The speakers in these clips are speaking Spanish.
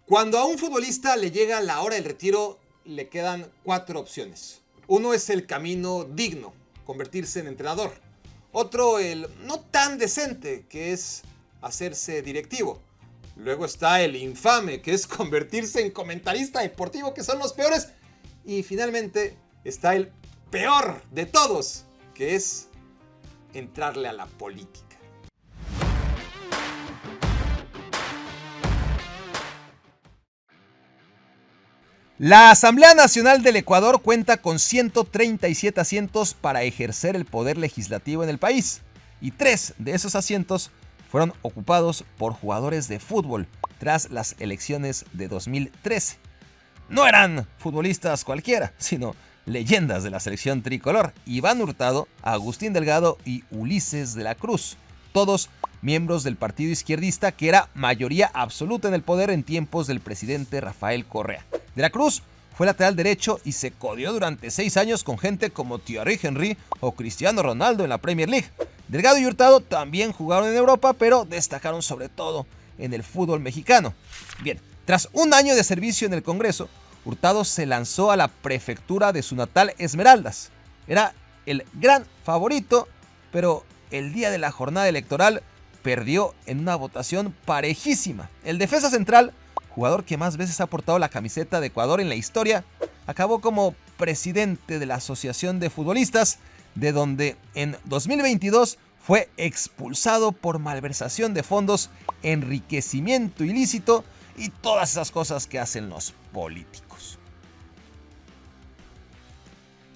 Cuando a un futbolista le llega la hora del retiro, le quedan 4 opciones. Uno es el camino digno, convertirse en entrenador. Otro, el no tan decente, que es hacerse directivo. Luego está el infame, que es convertirse en comentarista deportivo, que son los peores. Y finalmente está el peor de todos, que es entrarle a la política. La Asamblea Nacional del Ecuador cuenta con 137 asientos para ejercer el poder legislativo en el país, y 3 de esos asientos fueron ocupados por jugadores de fútbol tras las elecciones de 2013. No eran futbolistas cualquiera, sino leyendas de la selección tricolor: Iván Hurtado, Agustín Delgado y Ulises de la Cruz, todos miembros del partido izquierdista que era mayoría absoluta en el poder en tiempos del presidente Rafael Correa. De la Cruz fue lateral derecho y se codeó durante 6 años con gente como Thierry Henry o Cristiano Ronaldo en la Premier League. Delgado y Hurtado también jugaron en Europa, pero destacaron sobre todo en el fútbol mexicano. Bien, tras un año de servicio en el Congreso, Hurtado se lanzó a la prefectura de su natal Esmeraldas. Era el gran favorito, pero el día de la jornada electoral perdió en una votación parejísima. El defensa central, jugador que más veces ha portado la camiseta de Ecuador en la historia, acabó como presidente de la Asociación de Futbolistas, de donde en 2022 fue expulsado por malversación de fondos, enriquecimiento ilícito y todas esas cosas que hacen los políticos.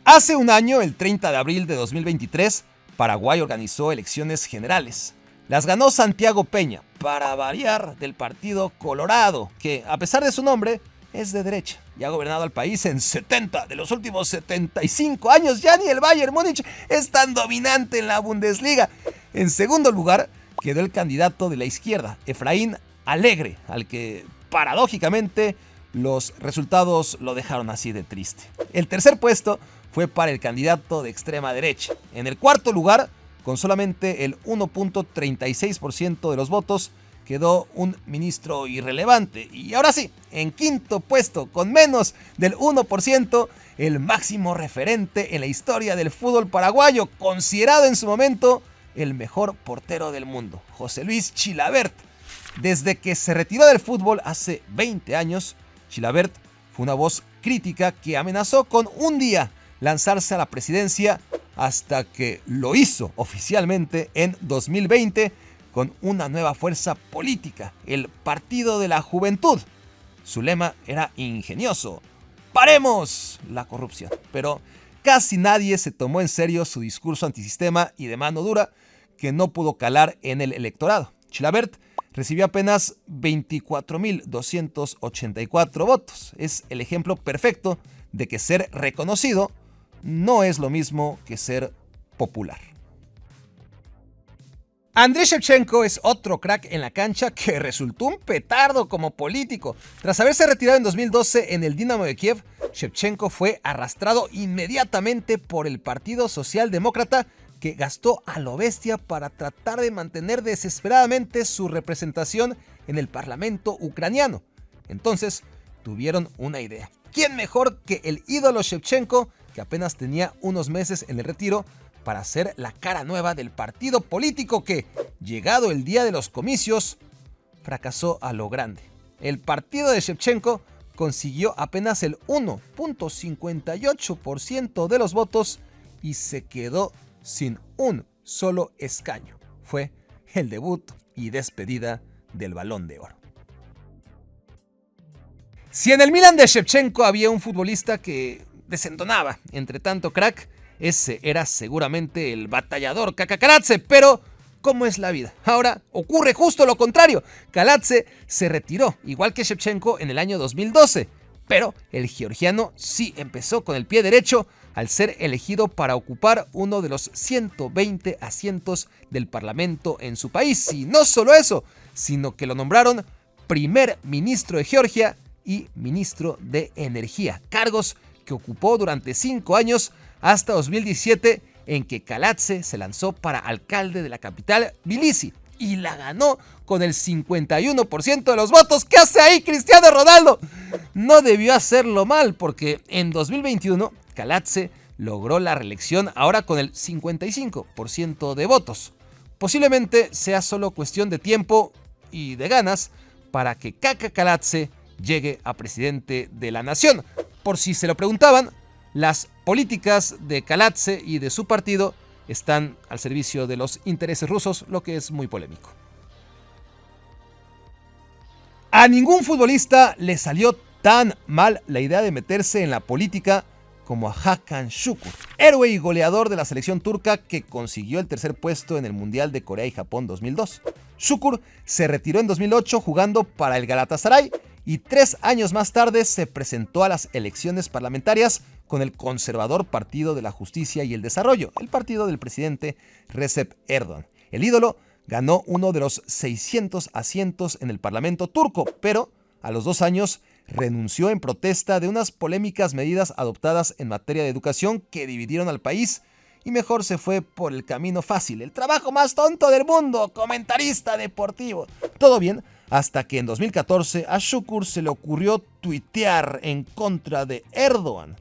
Hace un año, el 30 de abril de 2023, Paraguay organizó elecciones generales. Las ganó Santiago Peña, para variar, del Partido Colorado, que a pesar de su nombre es de derecha y ha gobernado al país en 70 de los últimos 75 años. Ya ni el Bayern Múnich es tan dominante en la Bundesliga. En segundo lugar quedó el candidato de la izquierda, Efraín Alegre, al que paradójicamente los resultados lo dejaron así de triste. El tercer puesto fue para el candidato de extrema derecha. En el cuarto lugar, con solamente el 1.36% de los votos, quedó un ministro irrelevante. Y ahora sí, en quinto puesto, con menos del 1%, el máximo referente en la historia del fútbol paraguayo, considerado en su momento el mejor portero del mundo, José Luis Chilavert. Desde que se retiró del fútbol hace 20 años, Chilavert fue una voz crítica que amenazó con un día lanzarse a la presidencia, hasta que lo hizo oficialmente en 2020 con una nueva fuerza política, el Partido de la Juventud. Su lema era ingenioso: ¡paremos la corrupción! Pero casi nadie se tomó en serio su discurso antisistema y de mano dura, que no pudo calar en el electorado. Chilavert recibió apenas 24.284 votos. Es el ejemplo perfecto de que ser reconocido no es lo mismo que ser popular. Andriy Shevchenko es otro crack en la cancha que resultó un petardo como político. Tras haberse retirado en 2012 en el Dinamo de Kiev, Shevchenko fue arrastrado inmediatamente por el Partido Socialdemócrata, que gastó a lo bestia para tratar de mantener desesperadamente su representación en el Parlamento ucraniano. Entonces tuvieron una idea. ¿Quién mejor que el ídolo Shevchenko, que apenas tenía unos meses en el retiro, para ser la cara nueva del partido político que, llegado el día de los comicios, fracasó a lo grande? El partido de Shevchenko consiguió apenas el 1.58% de los votos y se quedó sin un solo escaño. Fue el debut y despedida del Balón de Oro. Si en el Milan de Shevchenko había un futbolista que desentonaba entre tanto crack, ese era seguramente el batallador Kaka Karadze. Pero ¿cómo es la vida? Ahora ocurre justo lo contrario. Karadze se retiró, igual que Shevchenko, en el año 2012. Pero el georgiano sí empezó con el pie derecho al ser elegido para ocupar uno de los 120 asientos del Parlamento en su país. Y no solo eso, sino que lo nombraron primer ministro de Georgia y ministro de Energía, cargos que ocupó durante 5 años hasta 2017, en que Karadze se lanzó para alcalde de la capital, Tbilisi, y la ganó con el 51% de los votos. ¿Qué hace ahí Cristiano Ronaldo? No debió hacerlo mal, porque en 2021 Kalatze logró la reelección ahora con el 55% de votos. Posiblemente sea solo cuestión de tiempo y de ganas para que Kaka Kalatze llegue a presidente de la nación. Por si se lo preguntaban, las políticas de Kalatze y de su partido están al servicio de los intereses rusos, lo que es muy polémico. A ningún futbolista le salió tan mal la idea de meterse en la política como a Hakan Şükür, héroe y goleador de la selección turca que consiguió el tercer puesto en el Mundial de Corea y Japón 2002. Şükür se retiró en 2008 jugando para el Galatasaray y 3 años más tarde se presentó a las elecciones parlamentarias con el conservador Partido de la Justicia y el Desarrollo, el partido del presidente Recep Erdoğan. El ídolo ganó uno de los 600 asientos en el Parlamento turco, pero a los 2 años renunció en protesta de unas polémicas medidas adoptadas en materia de educación que dividieron al país y mejor se fue por el camino fácil, el trabajo más tonto del mundo, comentarista deportivo. Todo bien, hasta que en 2014 a Şükür se le ocurrió tuitear en contra de Erdoğan.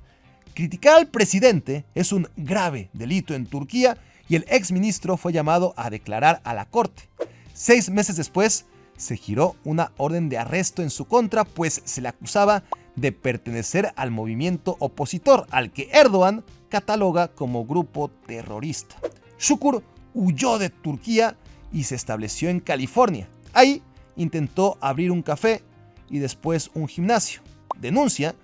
Criticar al presidente es un grave delito en Turquía y el exministro fue llamado a declarar a la corte. 6 meses después, se giró una orden de arresto en su contra, pues se le acusaba de pertenecer al movimiento opositor, al que Erdoğan cataloga como grupo terrorista. Şükür huyó de Turquía y se estableció en California. Ahí intentó abrir un café y después un gimnasio. Denuncia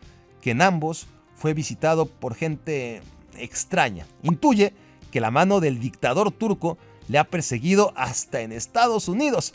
que en ambos fue visitado por gente extraña. Intuye que la mano del dictador turco le ha perseguido hasta en Estados Unidos.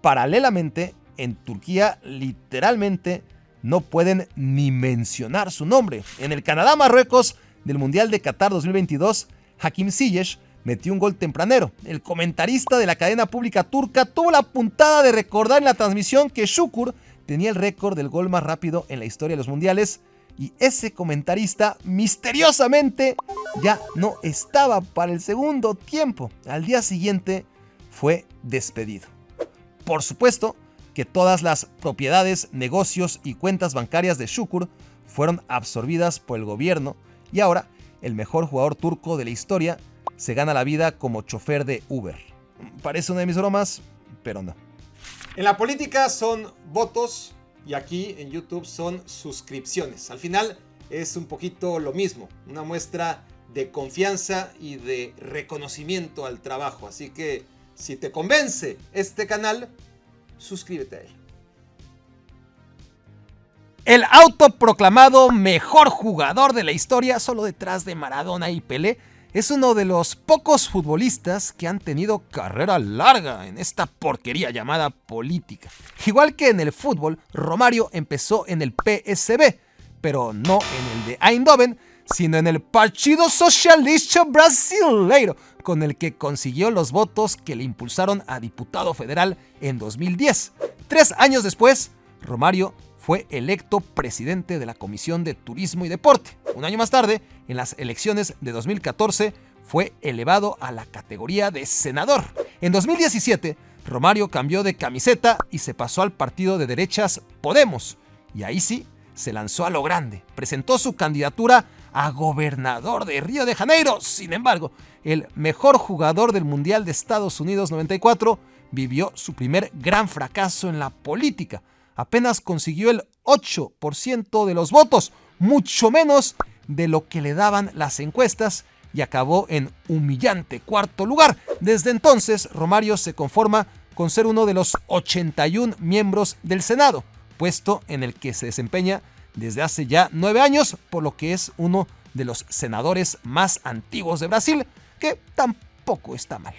Paralelamente, en Turquía literalmente no pueden ni mencionar su nombre. En el Canadá-Marruecos del Mundial de Qatar 2022, Hakim Ziyech metió un gol tempranero. El comentarista de la cadena pública turca tuvo la puntada de recordar en la transmisión que Şükür tenía el récord del gol más rápido en la historia de los mundiales y ese comentarista misteriosamente ya no estaba para el segundo tiempo. Al día siguiente fue despedido. Por supuesto que todas las propiedades, negocios y cuentas bancarias de Şükür fueron absorbidas por el gobierno y ahora el mejor jugador turco de la historia se gana la vida como chofer de Uber. Parece una de mis bromas, pero no. En la política son votos y aquí en YouTube son suscripciones. Al final es un poquito lo mismo, una muestra de confianza y de reconocimiento al trabajo. Así que si te convence este canal, suscríbete a él. El autoproclamado mejor jugador de la historia, solo detrás de Maradona y Pelé, es uno de los pocos futbolistas que han tenido carrera larga en esta porquería llamada política. Igual que en el fútbol, Romario empezó en el PSV, pero no en el de Eindhoven, sino en el Partido Socialista Brasileiro, con el que consiguió los votos que le impulsaron a diputado federal en 2010. 3 años después, Romario fue electo presidente de la Comisión de Turismo y Deporte. Un año más tarde, en las elecciones de 2014, fue elevado a la categoría de senador. En 2017, Romario cambió de camiseta y se pasó al partido de derechas Podemos. Y ahí sí, se lanzó a lo grande. Presentó su candidatura a gobernador de Río de Janeiro. Sin embargo, el mejor jugador del Mundial de Estados Unidos 94 vivió su primer gran fracaso en la política. Apenas consiguió el 8% de los votos, mucho menos de lo que le daban las encuestas, y acabó en humillante 4º lugar. Desde entonces, Romario se conforma con ser uno de los 81 miembros del Senado, puesto en el que se desempeña desde hace ya 9 años, por lo que es uno de los senadores más antiguos de Brasil, que tampoco está mal.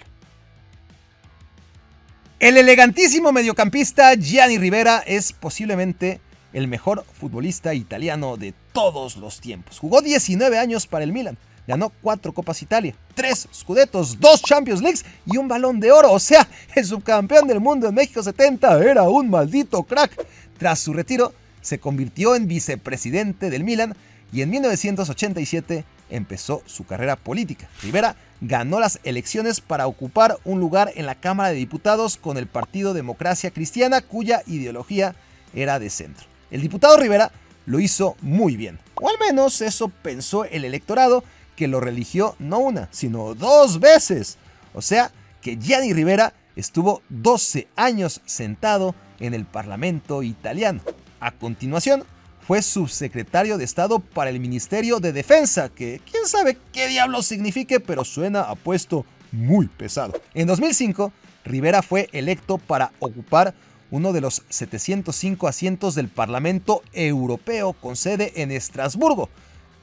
El elegantísimo mediocampista Gianni Rivera es posiblemente el mejor futbolista italiano de todos los tiempos. Jugó 19 años para el Milan, ganó 4 Copas Italia, 3 Scudettos, 2 Champions Leagues y un Balón de Oro. O sea, el subcampeón del mundo en México 70 era un maldito crack. Tras su retiro, se convirtió en vicepresidente del Milan y en 1987 empezó su carrera política. Rivera ganó las elecciones para ocupar un lugar en la Cámara de Diputados con el Partido Democracia Cristiana, cuya ideología era de centro. El diputado Rivera lo hizo muy bien, o al menos eso pensó el electorado, que lo religió no una, sino 2 veces. O sea, que Gianni Rivera estuvo 12 años sentado en el Parlamento italiano. A continuación, fue subsecretario de Estado para el Ministerio de Defensa, que quién sabe qué diablos signifique, pero suena a puesto muy pesado. En 2005, Rivera fue electo para ocupar uno de los 705 asientos del Parlamento Europeo con sede en Estrasburgo.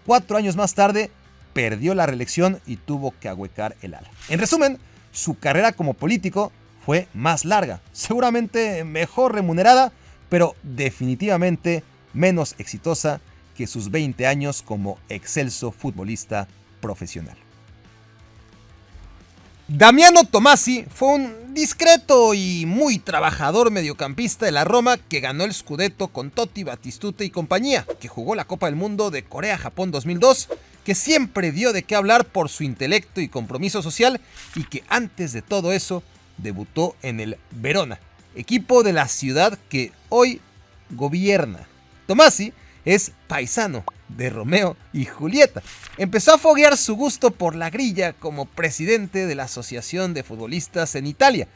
4 años más tarde, perdió la reelección y tuvo que ahuecar el ala. En resumen, su carrera como político fue más larga, seguramente mejor remunerada, pero definitivamente menos exitosa que sus 20 años como excelso futbolista profesional. Damiano Tommasi fue un discreto y muy trabajador mediocampista de la Roma que ganó el Scudetto con Totti, Batistuta y compañía, que jugó la Copa del Mundo de Corea-Japón 2002, que siempre dio de qué hablar por su intelecto y compromiso social y que antes de todo eso debutó en el Verona, equipo de la ciudad que hoy gobierna. Tommasi es paisano de Romeo y Julieta. Empezó a foguear su gusto por la grilla como presidente de la Asociación de Futbolistas en Italia,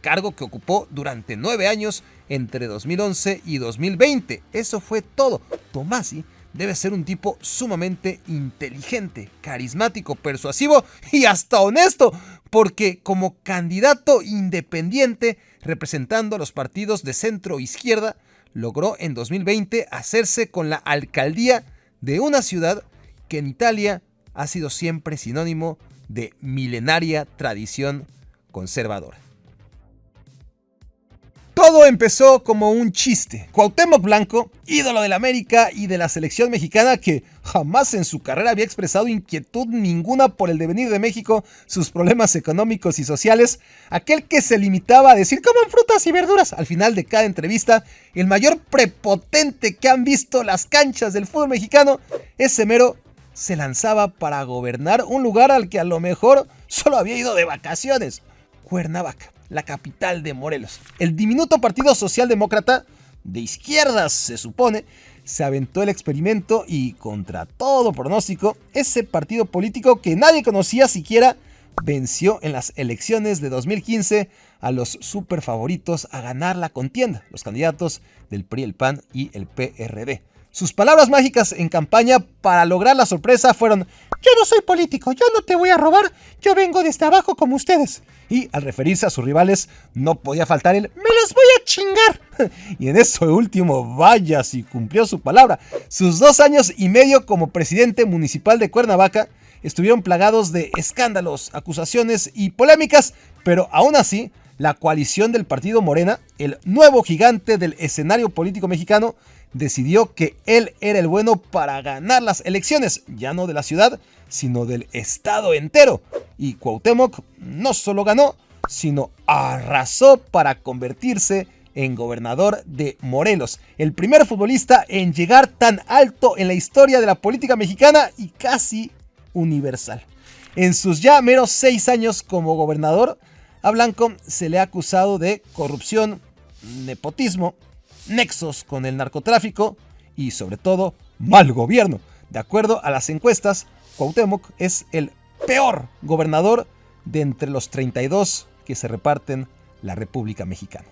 cargo que ocupó durante 9 años entre 2011 y 2020. Eso fue todo. Tommasi debe ser un tipo sumamente inteligente, carismático, persuasivo y hasta honesto, porque como candidato independiente representando a los partidos de centro izquierda, logró en 2020 hacerse con la alcaldía de una ciudad que en Italia ha sido siempre sinónimo de milenaria tradición conservadora. Todo empezó como un chiste. Cuauhtémoc Blanco, ídolo del América y de la selección mexicana, que jamás en su carrera había expresado inquietud ninguna por el devenir de México, sus problemas económicos y sociales, aquel que se limitaba a decir coman frutas y verduras al final de cada entrevista, el mayor prepotente que han visto las canchas del fútbol mexicano, ese mero se lanzaba para gobernar un lugar al que a lo mejor solo había ido de vacaciones: Cuernavaca, la capital de Morelos. El diminuto Partido Socialdemócrata, de izquierdas se supone, se aventó el experimento y, contra todo pronóstico, ese partido político que nadie conocía siquiera, venció en las elecciones de 2015 a los super favoritos a ganar la contienda, los candidatos del PRI, el PAN y el PRD. Sus palabras mágicas en campaña para lograr la sorpresa fueron: yo no soy político, yo no te voy a robar, yo vengo desde abajo como ustedes. Y al referirse a sus rivales no podía faltar el me los voy a chingar. Y en eso último, vaya si cumplió su palabra. Sus 2 años y medio como presidente municipal de Cuernavaca estuvieron plagados de escándalos, acusaciones y polémicas, pero aún así la coalición del partido Morena, el nuevo gigante del escenario político mexicano, decidió que él era el bueno para ganar las elecciones, ya no de la ciudad, sino del estado entero. Y Cuauhtémoc no solo ganó, sino arrasó para convertirse en gobernador de Morelos, el primer futbolista en llegar tan alto en la historia de la política mexicana y casi universal. En sus ya meros 6 años como gobernador, a Blanco se le ha acusado de corrupción, nepotismo, nexos con el narcotráfico y sobre todo mal gobierno. De acuerdo a las encuestas, Cuauhtémoc es el peor gobernador de entre los 32 que se reparten la República Mexicana.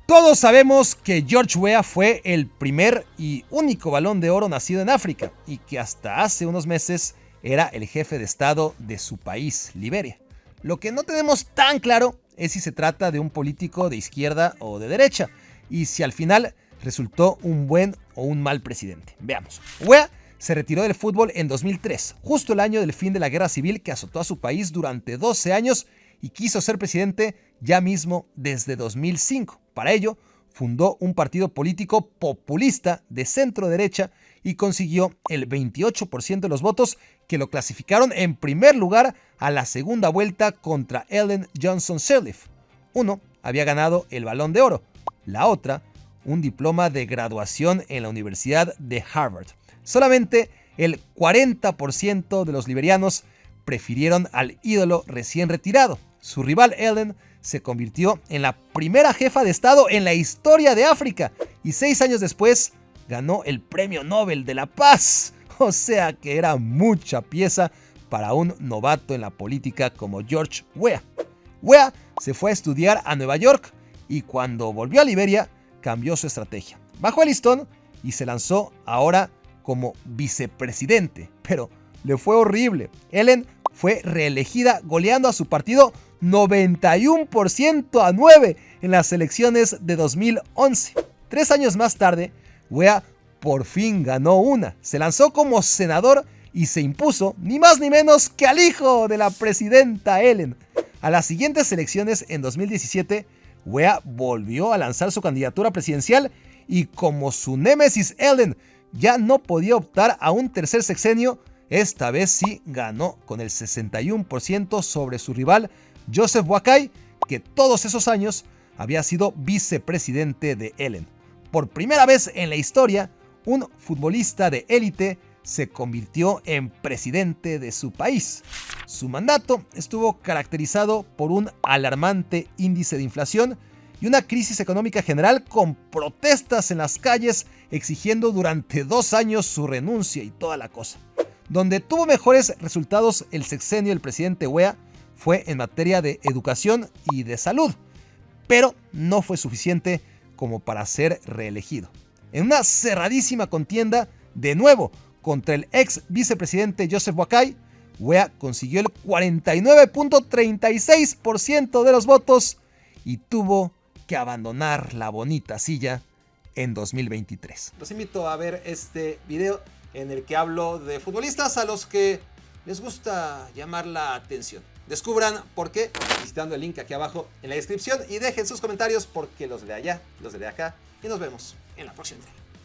Todos sabemos que George Weah fue el primer y único Balón de Oro nacido en África y que hasta hace unos meses era el jefe de estado de su país, Liberia. Lo que no tenemos tan claro es si se trata de un político de izquierda o de derecha y si al final resultó un buen o un mal presidente. Veamos. Weah se retiró del fútbol en 2003, justo el año del fin de la guerra civil que azotó a su país durante 12 años y quiso ser presidente ya mismo desde 2005. Para ello, fundó un partido político populista de centro derecha y consiguió el 28% de los votos que lo clasificaron en primer lugar a la segunda vuelta contra Ellen Johnson Sirleaf. Uno había ganado el Balón de Oro, la otra un diploma de graduación en la Universidad de Harvard. Solamente el 40% de los liberianos prefirieron al ídolo recién retirado. Su rival Ellen se convirtió en la primera jefa de Estado en la historia de África y 6 años después ganó el Premio Nobel de la Paz. O sea que era mucha pieza para un novato en la política como George Weah. Weah se fue a estudiar a Nueva York y cuando volvió a Liberia cambió su estrategia. Bajó el listón y se lanzó ahora como vicepresidente, pero le fue horrible. Ellen fue reelegida goleando a su partido 91% a 9 en las elecciones de 2011. 3 años más tarde, Weah por fin ganó una. Se lanzó como senador y se impuso ni más ni menos que al hijo de la presidenta Ellen. A las siguientes elecciones en 2017, Weah volvió a lanzar su candidatura presidencial y como su némesis Ellen ya no podía optar a un tercer sexenio, esta vez sí ganó con el 61% sobre su rival Joseph Boakai, que todos esos años había sido vicepresidente de Ellen. Por primera vez en la historia, un futbolista de élite se convirtió en presidente de su país. Su mandato estuvo caracterizado por un alarmante índice de inflación y una crisis económica general con protestas en las calles exigiendo durante 2 años su renuncia y toda la cosa. Donde tuvo mejores resultados el sexenio del presidente Weah fue en materia de educación y de salud, pero no fue suficiente como para ser reelegido. En una cerradísima contienda, de nuevo, contra el ex vicepresidente Joseph Boakai, Weah consiguió el 49.36% de los votos y tuvo que abandonar la bonita silla en 2023. Los invito a ver este video en el que hablo de futbolistas a los que les gusta llamar la atención. Descubran por qué visitando el link aquí abajo en la descripción y dejen sus comentarios porque los de allá, los de acá y nos vemos en la próxima.